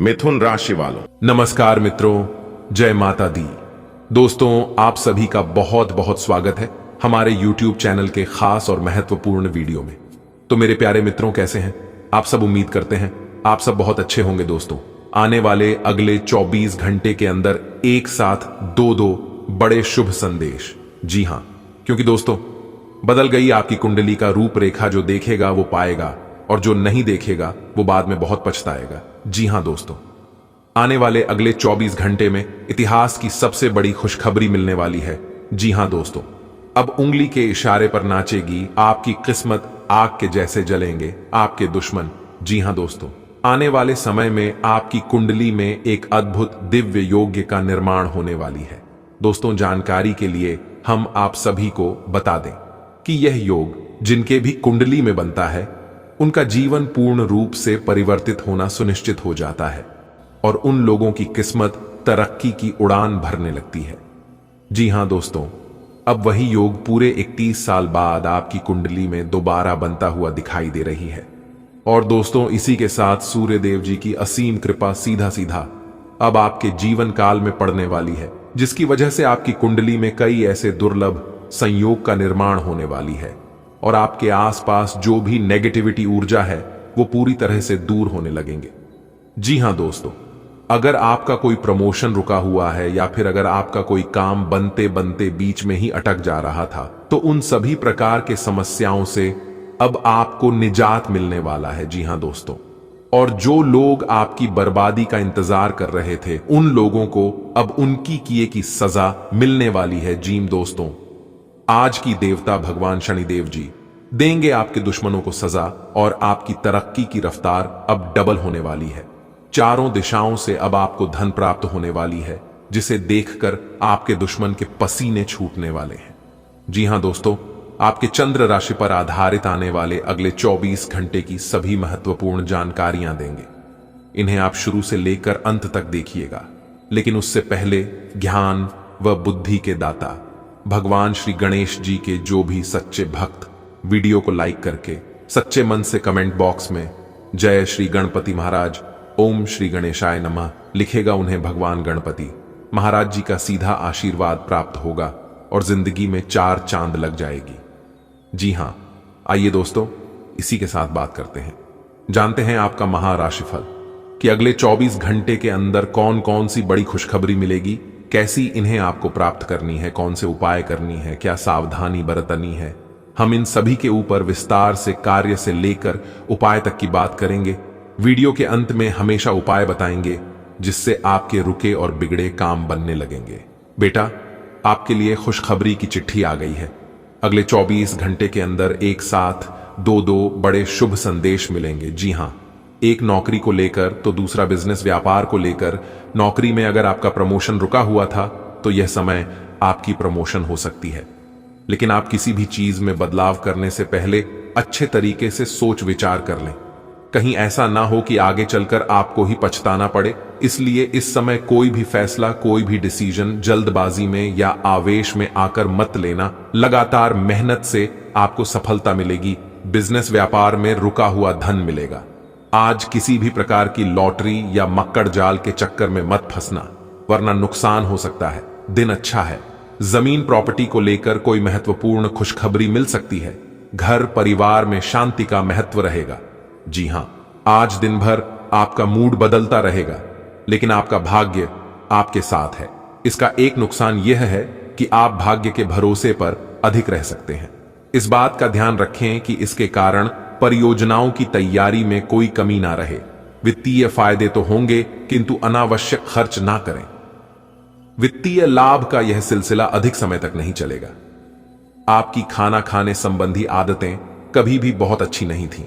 मिथुन राशि वालों, नमस्कार मित्रों, जय माता दी। दोस्तों, आप सभी का बहुत बहुत स्वागत है हमारे YouTube चैनल के खास और महत्वपूर्ण वीडियो में। तो मेरे प्यारे मित्रों, कैसे हैं आप सब? उम्मीद करते हैं आप सब बहुत अच्छे होंगे। दोस्तों, आने वाले अगले 24 घंटे के अंदर एक साथ दो बड़े शुभ संदेश। जी हां, क्योंकि दोस्तों, बदल गई आपकी कुंडली का रूपरेखा। जो देखेगा वो पाएगा और जो नहीं देखेगा वो बाद में बहुत पछताएगा। जी हां दोस्तों, आने वाले अगले 24 घंटे में इतिहास की सबसे बड़ी खुशखबरी मिलने वाली है। जी हां दोस्तों, अब उंगली के इशारे पर नाचेगी आपकी किस्मत, आग के जैसे जलेंगे आपके दुश्मन। जी हां दोस्तों, आने वाले समय में आपकी कुंडली में एक अद्भुत दिव्य योग्य का निर्माण होने वाली है। दोस्तों, जानकारी के लिए हम आप सभी को बता दें कि यह योग जिनके भी कुंडली में बनता है, उनका जीवन पूर्ण रूप से परिवर्तित होना सुनिश्चित हो जाता है और उन लोगों की किस्मत तरक्की की उड़ान भरने लगती है। जी हां दोस्तों, अब वही योग पूरे 31 साल बाद आपकी कुंडली में दोबारा बनता हुआ दिखाई दे रही है। और दोस्तों, इसी के साथ सूर्य देव जी की असीम कृपा सीधा सीधा अब आपके जीवन काल में पड़ने वाली है, जिसकी वजह से आपकी कुंडली में कई ऐसे दुर्लभ संयोग का निर्माण होने वाली है और आपके आसपास जो भी नेगेटिविटी ऊर्जा है वो पूरी तरह से दूर होने लगेंगे। जी हां दोस्तों, अगर आपका कोई प्रमोशन रुका हुआ है या फिर अगर आपका कोई काम बनते बनते बीच में ही अटक जा रहा था, तो उन सभी प्रकार के समस्याओं से अब आपको निजात मिलने वाला है। जी हां दोस्तों, और जो लोग आपकी बर्बादी का इंतजार कर रहे थे, उन लोगों को अब उनकी किए की सजा मिलने वाली है। जी दोस्तों, आज की देवता भगवान शनिदेव जी देंगे आपके दुश्मनों को सजा और आपकी तरक्की की रफ्तार अब डबल होने वाली है। चारों दिशाओं से अब आपको धन प्राप्त होने वाली है, जिसे देखकर आपके दुश्मन के पसीने छूटने वाले हैं। जी हां दोस्तों, आपके चंद्र राशि पर आधारित आने वाले अगले 24 घंटे की सभी महत्वपूर्ण जानकारियां देंगे। इन्हें आप शुरू से लेकर अंत तक देखिएगा, लेकिन उससे पहले ज्ञान व बुद्धि के दाता भगवान श्री गणेश जी के जो भी सच्चे भक्त वीडियो को लाइक करके सच्चे मन से कमेंट बॉक्स में जय श्री गणपति महाराज, ओम श्री गणेशाय नमः लिखेगा, उन्हें भगवान गणपति महाराज जी का सीधा आशीर्वाद प्राप्त होगा और जिंदगी में 4 चांद लग जाएगी। जी हां, आइए दोस्तों, इसी के साथ बात करते हैं, जानते हैं आपका महाराशिफल कि अगले 24 घंटे के अंदर कौन कौन सी बड़ी खुशखबरी मिलेगी, कैसी इन्हें आपको प्राप्त करनी है, कौन से उपाय करनी है, क्या सावधानी बरतनी है। हम इन सभी के ऊपर विस्तार से कार्य से लेकर उपाय तक की बात करेंगे। वीडियो के अंत में हमेशा उपाय बताएंगे जिससे आपके रुके और बिगड़े काम बनने लगेंगे। बेटा, आपके लिए खुशखबरी की चिट्ठी आ गई है। अगले 24 घंटे के अंदर एक साथ दो बड़े शुभ संदेश मिलेंगे। जी हां, एक नौकरी को लेकर तो दूसरा बिजनेस व्यापार को लेकर। नौकरी में अगर आपका प्रमोशन रुका हुआ था तो यह समय आपकी प्रमोशन हो सकती है, लेकिन आप किसी भी चीज में बदलाव करने से पहले अच्छे तरीके से सोच विचार कर लें। कहीं ऐसा ना हो कि आगे चलकर आपको ही पछताना पड़े। इसलिए इस समय कोई भी फैसला, कोई भी डिसीजन जल्दबाजी में या आवेश में आकर मत लेना। लगातार मेहनत से आपको सफलता मिलेगी। बिजनेस व्यापार में रुका हुआ धन मिलेगा। आज किसी भी प्रकार की लॉटरी या मक्कड़ जाल के चक्कर में मत फंसना, वरना नुकसान हो सकता है। दिन अच्छा है। जमीन प्रॉपर्टी को लेकर कोई महत्वपूर्ण खुशखबरी मिल सकती है। घर परिवार में शांति का महत्व रहेगा। जी हां, आज दिन भर आपका मूड बदलता रहेगा, लेकिन आपका भाग्य आपके साथ है। इसका एक नुकसान यह है कि आप भाग्य के भरोसे पर अधिक रह सकते हैं। इस बात का ध्यान रखें कि इसके कारण परियोजनाओं की तैयारी में कोई कमी ना रहे। वित्तीय फायदे तो होंगे, किंतु अनावश्यक खर्च ना करें। वित्तीय लाभ का यह सिलसिला अधिक समय तक नहीं चलेगा। आपकी खाना खाने संबंधी आदतें कभी भी बहुत अच्छी नहीं थीं।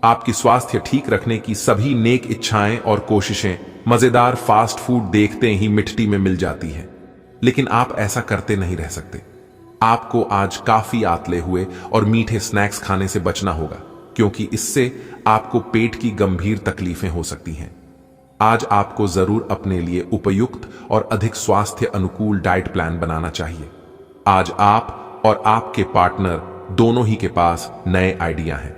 आपकी स्वास्थ्य ठीक रखने की सभी नेक इच्छाएं और कोशिशें मजेदार फास्ट फूड देखते ही मिट्टी में मिल जाती हैं, लेकिन आप ऐसा करते नहीं रह सकते। आपको आज काफी आतले हुए और मीठे स्नैक्स खाने से बचना होगा, क्योंकि इससे आपको पेट की गंभीर तकलीफें हो सकती हैं। आज आपको जरूर अपने लिए उपयुक्त और अधिक स्वास्थ्य अनुकूल डाइट प्लान बनाना चाहिए। आज आप और आपके पार्टनर दोनों ही के पास नए आइडिया हैं।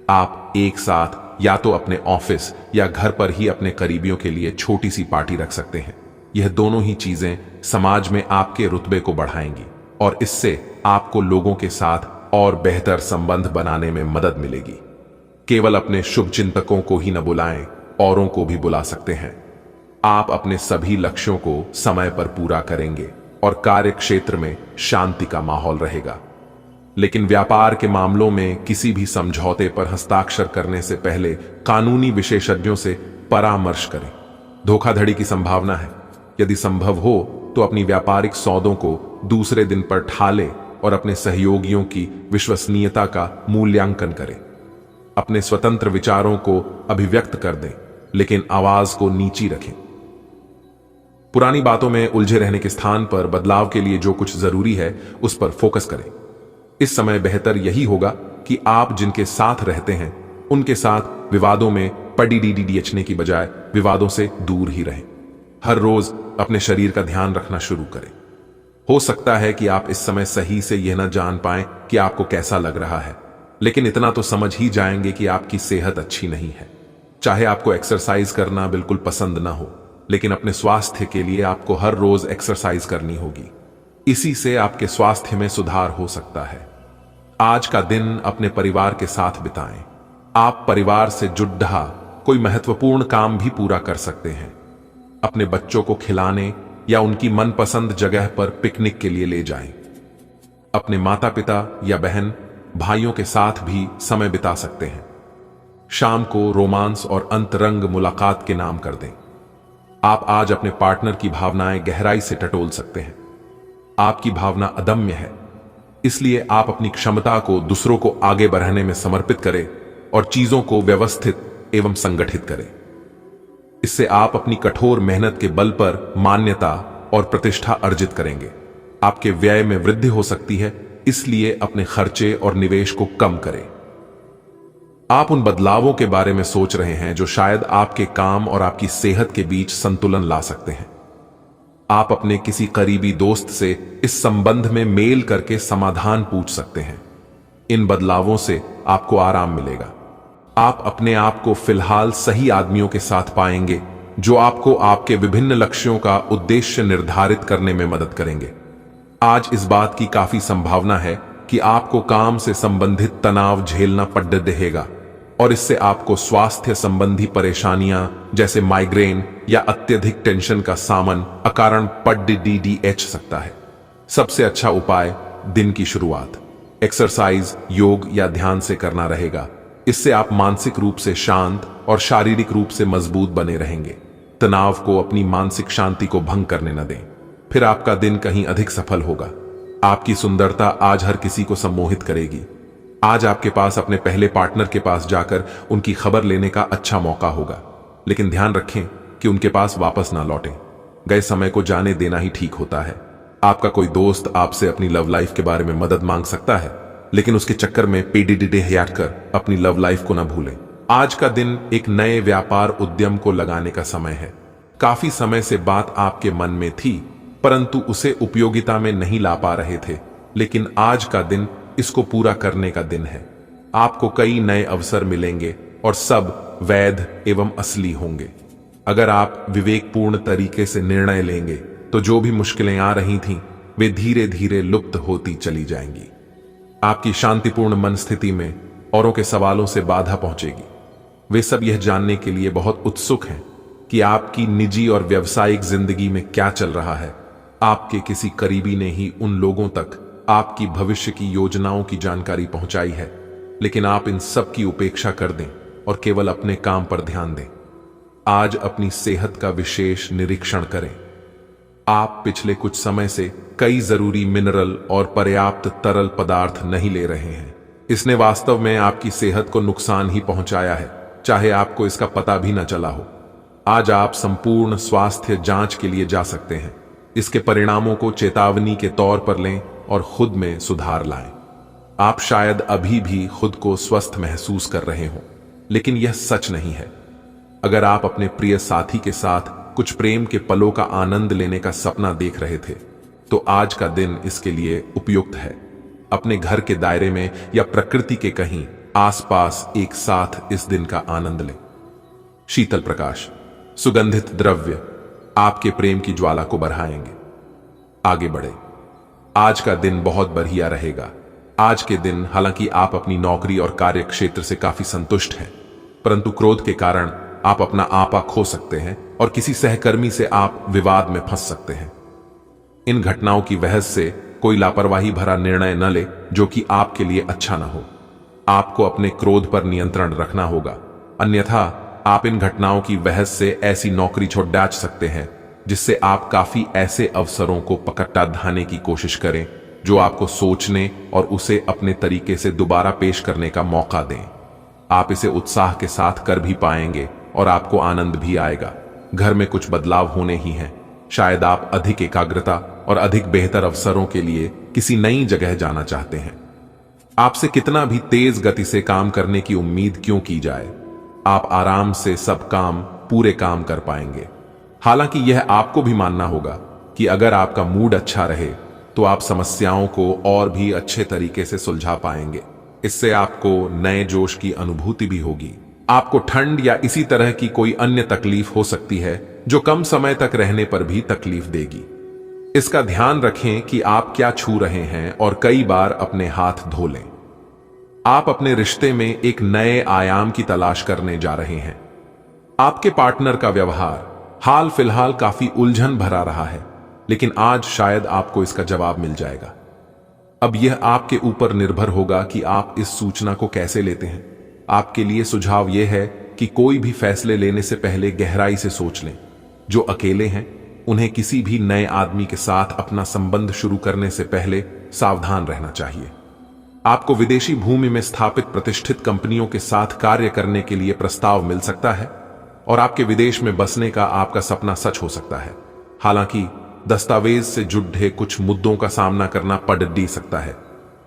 आप एक साथ या तो अपने ऑफिस या घर पर ही अपने करीबियों के लिए छोटी सी पार्टी रख सकते हैं। यह दोनों ही चीजें समाज में आपके रुतबे को बढ़ाएंगी और इससे आपको लोगों के साथ और बेहतर संबंध बनाने में मदद मिलेगी। केवल अपने शुभ चिंतकों को ही न बुलाएं, औरों को भी बुला सकते हैं। आप अपने सभी लक्ष्यों को समय पर पूरा करेंगे और कार्य क्षेत्र में शांति का माहौल रहेगा। लेकिन व्यापार के मामलों में किसी भी समझौते पर हस्ताक्षर करने से पहले कानूनी विशेषज्ञों से परामर्श करें। धोखाधड़ी की संभावना है। यदि संभव हो तो अपनी व्यापारिक सौदों को दूसरे दिन पर टालें और अपने सहयोगियों की विश्वसनीयता का मूल्यांकन करें। अपने स्वतंत्र विचारों को अभिव्यक्त कर दें, लेकिन आवाज को नीची रखें। पुरानी बातों में उलझे रहने के स्थान पर बदलाव के लिए जो कुछ जरूरी है उस पर फोकस करें। इस समय बेहतर यही होगा कि आप जिनके साथ रहते हैं उनके साथ विवादों में पड़ीडीडीएचने की बजाय विवादों से दूर ही रहें। हर रोज अपने शरीर का ध्यान रखना शुरू करें। हो सकता है कि आप इस समय सही से यह न जान पाएं कि आपको कैसा लग रहा है, लेकिन इतना तो समझ ही जाएंगे कि आपकी सेहत अच्छी नहीं है। चाहे आपको एक्सरसाइज करना बिल्कुल पसंद ना हो, लेकिन अपने स्वास्थ्य के लिए आपको हर रोज एक्सरसाइज करनी होगी। इसी से आपके स्वास्थ्य में सुधार हो सकता है। आज का दिन अपने परिवार के साथ बिताएं। आप परिवार से जुड़ा कोई महत्वपूर्ण काम भी पूरा कर सकते हैं। अपने बच्चों को खिलाने या उनकी मनपसंद जगह पर पिकनिक के लिए ले जाएं। अपने माता पिता या बहन भाइयों के साथ भी समय बिता सकते हैं। शाम को रोमांस और अंतरंग मुलाकात के नाम कर दें। आप आज अपने पार्टनर की भावनाएं गहराई से टटोल सकते हैं। आपकी भावना अदम्य है, इसलिए आप अपनी क्षमता को दूसरों को आगे बढ़ाने में समर्पित करें और चीजों को व्यवस्थित एवं संगठित करें। इससे आप अपनी कठोर मेहनत के बल पर मान्यता और प्रतिष्ठा अर्जित करेंगे। आपके व्यय में वृद्धि हो सकती है, इसलिए अपने खर्चे और निवेश को कम करें। आप उन बदलावों के बारे में सोच रहे हैं जो शायद आपके काम और आपकी सेहत के बीच संतुलन ला सकते हैं। आप अपने किसी करीबी दोस्त से इस संबंध में मेल करके समाधान पूछ सकते हैं। इन बदलावों से आपको आराम मिलेगा। आप अपने आप को फिलहाल सही आदमियों के साथ पाएंगे जो आपको आपके विभिन्न लक्ष्यों का उद्देश्य निर्धारित करने में मदद करेंगे। आज इस बात की काफी संभावना है कि आपको काम से संबंधित तनाव झेलना पड़ रहेगा और इससे आपको स्वास्थ्य संबंधी परेशानियां जैसे माइग्रेन या अत्यधिक टेंशन का सामन अकारण पड़ीडीएच सकता है। सबसे अच्छा उपाय दिन की शुरुआत एक्सरसाइज, योग या ध्यान से करना रहेगा। इससे आप मानसिक रूप से शांत और शारीरिक रूप से मजबूत बने रहेंगे। तनाव को अपनी मानसिक शांति को भंग करने न दें, फिर आपका दिन कहीं अधिक सफल होगा। आपकी सुंदरता आज हर किसी को सम्मोहित करेगी। आज आपके पास अपने पहले पार्टनर के पास जाकर उनकी खबर लेने का अच्छा मौका होगा, लेकिन ध्यान रखें कि उनके पास वापस ना लौटें। गए समय को जाने देना ही ठीक होता है। आपका कोई दोस्त आपसे अपनी लव लाइफ के बारे में मदद मांग सकता है, लेकिन उसके चक्कर में पीडीडीएच कर अपनी लव लाइफ को ना भूलें। आज का दिन एक नए व्यापार उद्यम को लगाने का समय है। काफी समय से बात आपके मन में थी, परंतु उसे उपयोगिता में नहीं ला पा रहे थे, लेकिन आज का दिन इसको पूरा करने का दिन है। आपको कई नए अवसर मिलेंगे और सब वैध एवं असली होंगे। अगर आप विवेकपूर्ण तरीके से निर्णय लेंगे तो जो भी मुश्किलें आ रही थीं वे धीरे धीरे लुप्त होती चली जाएंगी। आपकी शांतिपूर्ण मन स्थिति में औरों के सवालों से बाधा पहुंचेगी। वे सब यह जानने के लिए बहुत उत्सुक हैं कि आपकी निजी और व्यावसायिक जिंदगी में क्या चल रहा है। आपके किसी करीबी ने ही उन लोगों तक आपकी भविष्य की योजनाओं की जानकारी पहुंचाई है, लेकिन आप इन सब की उपेक्षा कर दें और केवल अपने काम पर ध्यान दें। आज अपनी सेहत का विशेष निरीक्षण करें। आप पिछले कुछ समय से कई जरूरी मिनरल और पर्याप्त तरल पदार्थ नहीं ले रहे हैं। इसने वास्तव में आपकी सेहत को नुकसान ही पहुंचाया है, चाहे आपको इसका पता भी न चला हो। आज आप संपूर्ण स्वास्थ्य जांच के लिए जा सकते हैं। इसके परिणामों को चेतावनी के तौर पर लें और खुद में सुधार लाएं। आप शायद अभी भी खुद को स्वस्थ महसूस कर रहे हो, लेकिन यह सच नहीं है। अगर आप अपने प्रिय साथी के साथ कुछ प्रेम के पलों का आनंद लेने का सपना देख रहे थे, तो आज का दिन इसके लिए उपयुक्त है। अपने घर के दायरे में या प्रकृति के कहीं आसपास एक साथ इस दिन का आनंद लें। शीतल प्रकाश, सुगंधित द्रव्य आपके प्रेम की ज्वाला को बढ़ाएंगे। आगे बढ़े। आज का दिन बहुत बढ़िया रहेगा। आज के दिन हालांकि आप अपनी नौकरी और कार्य क्षेत्र से काफी संतुष्ट हैं, परंतु क्रोध के कारण आप अपना आपा खो सकते हैं और किसी सहकर्मी से आप विवाद में फंस सकते हैं। इन घटनाओं की बहस से कोई लापरवाही भरा निर्णय न ले जो कि आपके लिए अच्छा ना हो। आपको अपने क्रोध पर नियंत्रण रखना होगा, अन्यथा आप इन घटनाओं की बहस से ऐसी नौकरी छोड़ डाच सकते हैं जिससे आप काफी ऐसे अवसरों को पकड़ा धाने की कोशिश करें जो आपको सोचने और उसे अपने तरीके से दोबारा पेश करने का मौका दें। आप इसे उत्साह के साथ कर भी पाएंगे और आपको आनंद भी आएगा। घर में कुछ बदलाव होने ही हैं। शायद आप अधिक एकाग्रता और अधिक बेहतर अवसरों के लिए किसी नई जगह जाना चाहते हैं। आपसे कितना भी तेज गति से काम करने की उम्मीद क्यों की जाए, आप आराम से सब काम पूरे काम कर पाएंगे। हालांकि यह आपको भी मानना होगा कि अगर आपका मूड अच्छा रहे तो आप समस्याओं को और भी अच्छे तरीके से सुलझा पाएंगे। इससे आपको नए जोश की अनुभूति भी होगी। आपको ठंड या इसी तरह की कोई अन्य तकलीफ हो सकती है जो कम समय तक रहने पर भी तकलीफ देगी। इसका ध्यान रखें कि आप क्या छू रहे हैं और कई बार अपने हाथ धो लें। आप अपने रिश्ते में एक नए आयाम की तलाश करने जा रहे हैं। आपके पार्टनर का व्यवहार हाल फिलहाल काफी उलझन भरा रहा है, लेकिन आज शायद आपको इसका जवाब मिल जाएगा। अब यह आपके ऊपर निर्भर होगा कि आप इस सूचना को कैसे लेते हैं। आपके लिए सुझाव यह है कि कोई भी फैसले लेने से पहले गहराई से सोच लें। जो अकेले हैं उन्हें किसी भी नए आदमी के साथ अपना संबंध शुरू करने से पहले सावधान रहना चाहिए। आपको विदेशी भूमि में स्थापित प्रतिष्ठित कंपनियों के साथ कार्य करने के लिए प्रस्ताव मिल सकता है और आपके विदेश में बसने का आपका सपना सच हो सकता है। हालांकि दस्तावेज से जुड़े कुछ मुद्दों का सामना करना पड़ भी सकता है,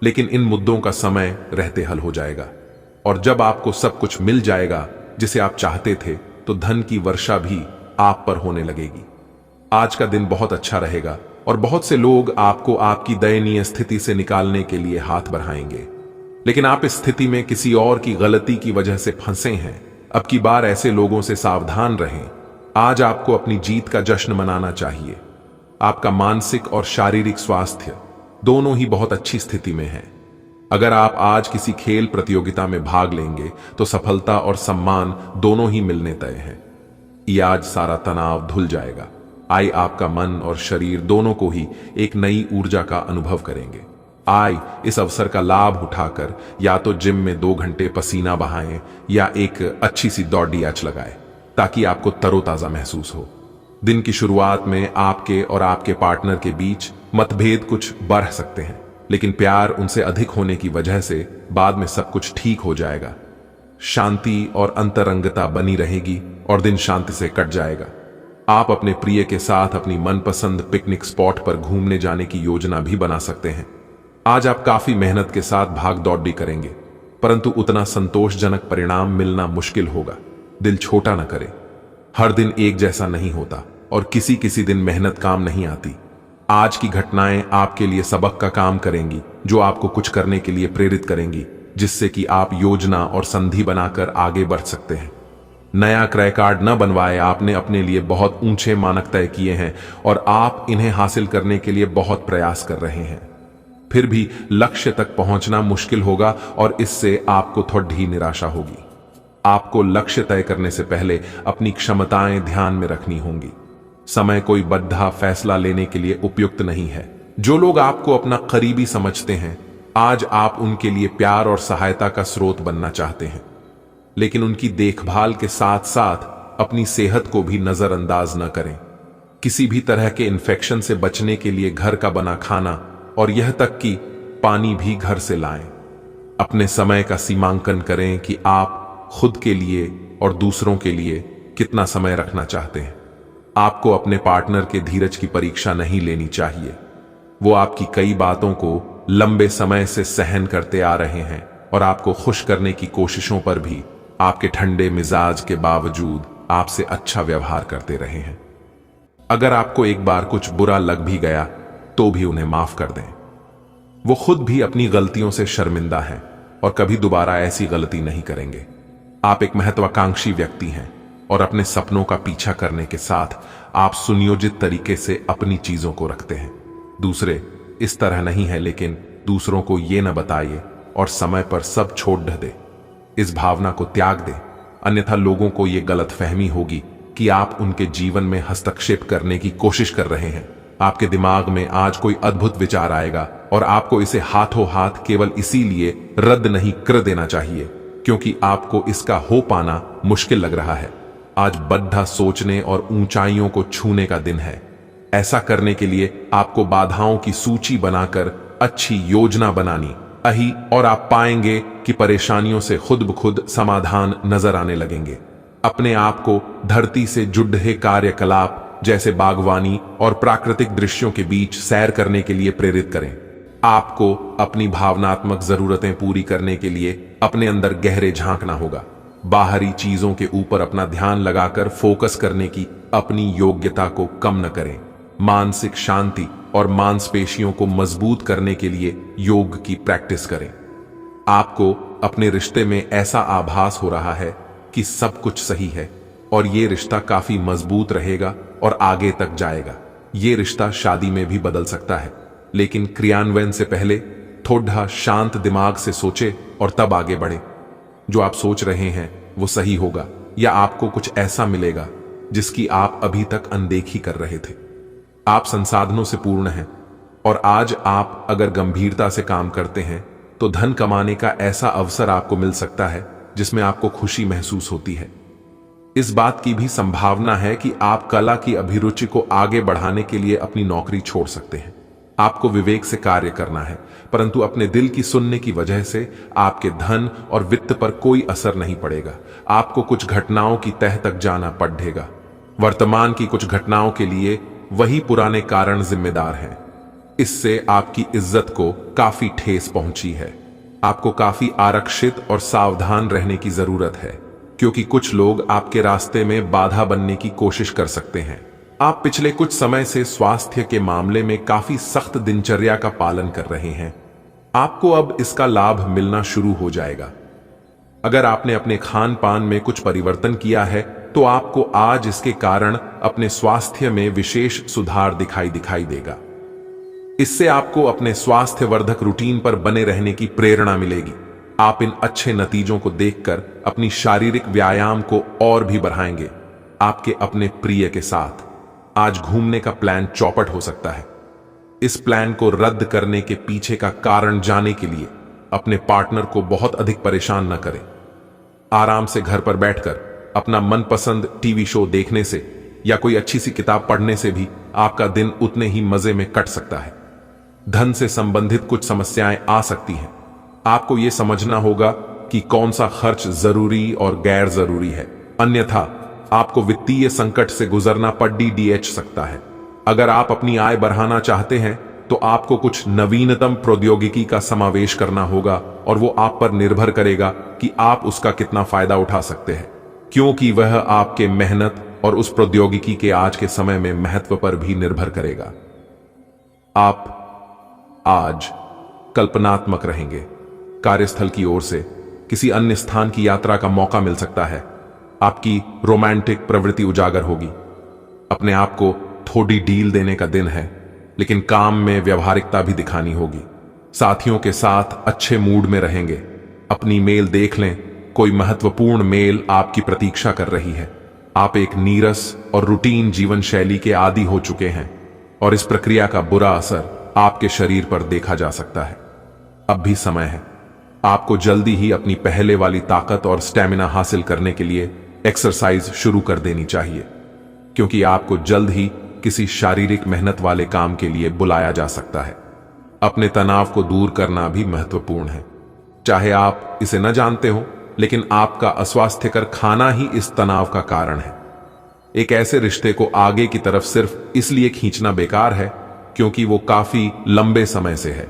लेकिन इन मुद्दों का समय रहते हल हो जाएगा और जब आपको सब कुछ मिल जाएगा जिसे आप चाहते थे तो धन की वर्षा भी आप पर होने लगेगी। आज का दिन बहुत अच्छा रहेगा और बहुत से लोग आपको आपकी दयनीय स्थिति से निकालने के लिए हाथ बढ़ाएंगे, लेकिन आप इस स्थिति में किसी और की गलती की वजह से फंसे हैं। अब की बार ऐसे लोगों से सावधान रहें। आज आपको अपनी जीत का जश्न मनाना चाहिए। आपका मानसिक और शारीरिक स्वास्थ्य दोनों ही बहुत अच्छी स्थिति में है। अगर आप आज किसी खेल प्रतियोगिता में भाग लेंगे तो सफलता और सम्मान दोनों ही मिलने तय हैं। ये आज सारा तनाव धुल जाएगा। आय आपका मन और शरीर दोनों को ही एक नई ऊर्जा का अनुभव करेंगे। आय इस अवसर का लाभ उठाकर या तो जिम में 2 घंटे पसीना बहाएं या एक अच्छी सी दौड़ लगाएं ताकि आपको तरोताजा महसूस हो। दिन की शुरुआत में आपके और आपके पार्टनर के बीच मतभेद कुछ बढ़ सकते हैं, लेकिन प्यार उनसे अधिक होने की वजह से बाद में सब कुछ ठीक हो जाएगा। शांति और अंतरंगता बनी रहेगी और दिन शांति से कट जाएगा। आप अपने प्रिय के साथ अपनी मनपसंद पिकनिक स्पॉट पर घूमने जाने की योजना भी बना सकते हैं। आज आप काफी मेहनत के साथ भाग दौड़ भी करेंगे, परंतु उतना संतोषजनक परिणाम मिलना मुश्किल होगा। दिल छोटा न करें। हर दिन एक जैसा नहीं होता और किसी किसी दिन मेहनत काम नहीं आती। आज की घटनाएं आपके लिए सबक का काम करेंगी जो आपको कुछ करने के लिए प्रेरित करेंगी, जिससे कि आप योजना और संधि बनाकर आगे बढ़ सकते हैं। नया क्रय कार्ड न बनवाए। आपने अपने लिए बहुत ऊंचे मानक तय किए हैं और आप इन्हें हासिल करने के लिए बहुत प्रयास कर रहे हैं। फिर भी लक्ष्य तक पहुंचना मुश्किल होगा और इससे आपको थोड़ी निराशा होगी। आपको लक्ष्य तय करने से पहले अपनी क्षमताएं ध्यान में रखनी होंगी। समय कोई बद्धा फैसला लेने के लिए उपयुक्त नहीं है। जो लोग आपको अपना करीबी समझते हैं, आज आप उनके लिए प्यार और सहायता का स्रोत बनना चाहते हैं, लेकिन उनकी देखभाल के साथ साथ अपनी सेहत को भी नजरअंदाज न करें। किसी भी तरह के इन्फेक्शन से बचने के लिए घर का बना खाना और यह तक कि पानी भी घर से लाएं। अपने समय का सीमांकन करें कि आप खुद के लिए और दूसरों के लिए कितना समय रखना चाहते हैं। आपको अपने पार्टनर के धीरज की परीक्षा नहीं लेनी चाहिए। वो आपकी कई बातों को लंबे समय से सहन करते आ रहे हैं और आपको खुश करने की कोशिशों पर भी आपके ठंडे मिजाज के बावजूद आपसे अच्छा व्यवहार करते रहे हैं। अगर आपको एक बार कुछ बुरा लग भी गया तो भी उन्हें माफ कर दें। वो खुद भी अपनी गलतियों से शर्मिंदा हैं और कभी दोबारा ऐसी गलती नहीं करेंगे। आप एक महत्वाकांक्षी व्यक्ति हैं और अपने सपनों का पीछा करने के साथ आप सुनियोजित तरीके से अपनी चीजों को रखते हैं। दूसरे इस तरह नहीं है, लेकिन दूसरों को ये न बताइए और समय पर सब छोड़ दे। इस भावना को त्याग दे, अन्यथा लोगों को यह गलतफहमी होगी कि आप उनके जीवन में हस्तक्षेप करने की कोशिश कर रहे हैं। आपके दिमाग में आज कोई अद्भुत विचार आएगा और आपको इसे हाथों हाथ केवल इसीलिए रद्द नहीं कर देना चाहिए क्योंकि आपको इसका हो पाना मुश्किल लग रहा है। आज बड़ा सोचने और ऊंचाइयों को छूने का दिन है। ऐसा करने के लिए आपको बाधाओं की सूची बनाकर अच्छी योजना बनानी अही और आप पाएंगे कि परेशानियों से खुद ब खुद समाधान नजर आने लगेंगे। अपने आप को धरती से जुड़े कार्यकलाप जैसे बागवानी और प्राकृतिक दृश्यों के बीच सैर करने के लिए प्रेरित करें। आपको अपनी भावनात्मक जरूरतें पूरी करने के लिए अपने अंदर गहरे झांकना होगा। बाहरी चीजों के ऊपर अपना ध्यान लगाकर फोकस करने की अपनी योग्यता को कम न करें। मानसिक शांति और मांसपेशियों को मजबूत करने के लिए योग की प्रैक्टिस करें। आपको अपने रिश्ते में ऐसा आभास हो रहा है कि सब कुछ सही है और ये रिश्ता काफी मजबूत रहेगा और आगे तक जाएगा। ये रिश्ता शादी में भी बदल सकता है, लेकिन क्रियान्वयन से पहले थोड़ा शांत दिमाग से सोचे और तब आगे बढ़े। जो आप सोच रहे हैं वो सही होगा या आपको कुछ ऐसा मिलेगा जिसकी आप अभी तक अनदेखी कर रहे थे। आप संसाधनों से पूर्ण हैं और आज आप अगर गंभीरता से काम करते हैं तो धन कमाने का ऐसा अवसर आपको मिल सकता है जिसमें आपको खुशी महसूस होती है। इस बात की भी संभावना है कि आप कला की अभिरुचि को आगे बढ़ाने के लिए अपनी नौकरी छोड़ सकते हैं। आपको विवेक से कार्य करना है, परंतु अपने दिल की सुनने की वजह से आपके धन और वित्त पर कोई असर नहीं पड़ेगा। आपको कुछ घटनाओं की तह तक जाना पड़ेगा। वर्तमान की कुछ घटनाओं के लिए वही पुराने कारण जिम्मेदार हैं। इससे आपकी इज्जत को काफी ठेस पहुंची है। आपको काफी आरक्षित और सावधान रहने की जरूरत है क्योंकि कुछ लोग आपके रास्ते में बाधा बनने की कोशिश कर सकते हैं। आप पिछले कुछ समय से स्वास्थ्य के मामले में काफी सख्त दिनचर्या का पालन कर रहे हैं। आपको अब इसका लाभ मिलना शुरू हो जाएगा। अगर आपने अपने खान पान में कुछ परिवर्तन किया है तो आपको आज इसके कारण अपने स्वास्थ्य में विशेष सुधार दिखाई देगा। इससे आपको अपने स्वास्थ्य वर्धक रूटीन पर बने रहने की प्रेरणा मिलेगी। आप इन अच्छे नतीजों को देखकर अपनी शारीरिक व्यायाम को और भी बढ़ाएंगे। आपके अपने प्रिय के साथ आज घूमने का प्लान चौपट हो सकता है। इस प्लान को रद्द करने के पीछे का कारण जानने के लिए अपने पार्टनर को बहुत अधिक परेशान न करें। आराम से घर पर बैठकर अपना मनपसंद टीवी शो देखने से या कोई अच्छी सी किताब पढ़ने से भी आपका दिन उतने ही मजे में कट सकता है। धन से संबंधित कुछ समस्याएं आ सकती हैं। आपको यह समझना होगा कि कौन सा खर्च जरूरी और गैर जरूरी है, अन्यथा आपको वित्तीय संकट से गुजरना पड़ सकता है। अगर आप अपनी आय बढ़ाना चाहते हैं तो आपको कुछ नवीनतम प्रौद्योगिकी का समावेश करना होगा और वो आप पर निर्भर करेगा कि आप उसका कितना फायदा उठा सकते हैं, क्योंकि वह आपके मेहनत और उस प्रौद्योगिकी के आज के समय में महत्व पर भी निर्भर करेगा। आप आज कल्पनात्मक रहेंगे। कार्यस्थल की ओर से किसी अन्य स्थान की यात्रा का मौका मिल सकता है। आपकी रोमांटिक प्रवृत्ति उजागर होगी। अपने आप को थोड़ी डील देने का दिन है, लेकिन काम में व्यवहारिकता भी दिखानी होगी। साथियों के साथ अच्छे मूड में रहेंगे। अपनी मेल देख लें, कोई महत्वपूर्ण मेल आपकी प्रतीक्षा कर रही है। आप एक नीरस और रूटीन जीवन शैली के आदी हो चुके हैं और इस प्रक्रिया का बुरा असर आपके शरीर पर देखा जा सकता है। अब भी समय है। आपको जल्दी ही अपनी पहले वाली ताकत और स्टैमिना हासिल करने के लिए एक्सरसाइज शुरू कर देनी चाहिए, क्योंकि आपको जल्द ही किसी शारीरिक मेहनत वाले काम के लिए बुलाया जा सकता है। अपने तनाव को दूर करना भी महत्वपूर्ण है। चाहे आप इसे न जानते हो, लेकिन आपका अस्वास्थ्यकर खाना ही इस तनाव का कारण है। एक ऐसे रिश्ते को आगे की तरफ सिर्फ इसलिए खींचना बेकार है क्योंकि वो काफी लंबे समय से है।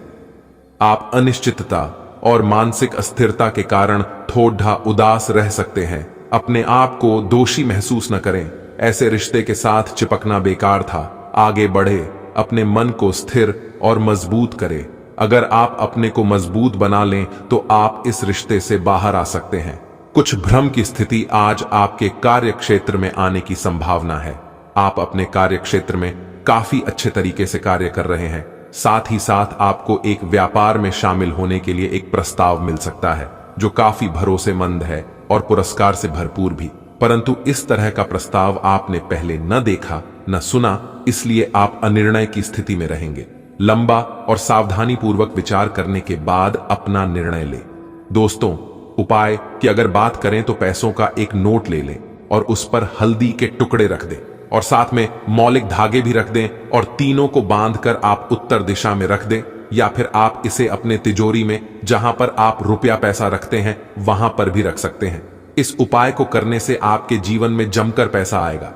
आप अनिश्चितता और मानसिक अस्थिरता के कारण थोड़ा उदास रह सकते हैं। अपने आप को दोषी महसूस न करें। ऐसे रिश्ते के साथ चिपकना बेकार था। आगे बढ़े, अपने मन को स्थिर और मजबूत करें। अगर आप अपने को मजबूत बना लें तो आप इस रिश्ते से बाहर आ सकते हैं। कुछ भ्रम की स्थिति आज आपके कार्य क्षेत्र में आने की संभावना है। आप अपने कार्य क्षेत्र में काफी अच्छे तरीके से कार्य कर रहे हैं। साथ ही साथ आपको एक व्यापार में शामिल होने के लिए एक प्रस्ताव मिल सकता है जो काफी भरोसेमंद है और पुरस्कार से भरपूर भी। परंतु इस तरह का प्रस्ताव आपने पहले न देखा न सुना, इसलिए आप अनिर्णय की स्थिति में रहेंगे। लंबा और सावधानी पूर्वक विचार करने के बाद अपना निर्णय लें। दोस्तों, उपाय की अगर बात करें तो पैसों का एक नोट ले लें और उस पर हल्दी के टुकड़े रख दें और साथ में मौलिक धागे भी रख दें और तीनों को बांधकर आप उत्तर दिशा में रख दें, या फिर आप इसे अपने तिजोरी में जहां पर आप रुपया पैसा रखते हैं वहां पर भी रख सकते हैं। इस उपाय को करने से आपके जीवन में जमकर पैसा आएगा।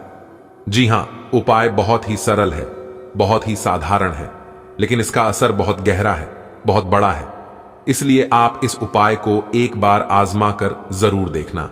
जी हां, उपाय बहुत ही सरल है, बहुत ही साधारण है, लेकिन इसका असर बहुत गहरा है, बहुत बड़ा है। इसलिए आप इस उपाय को एक बार आजमा कर जरूर देखना।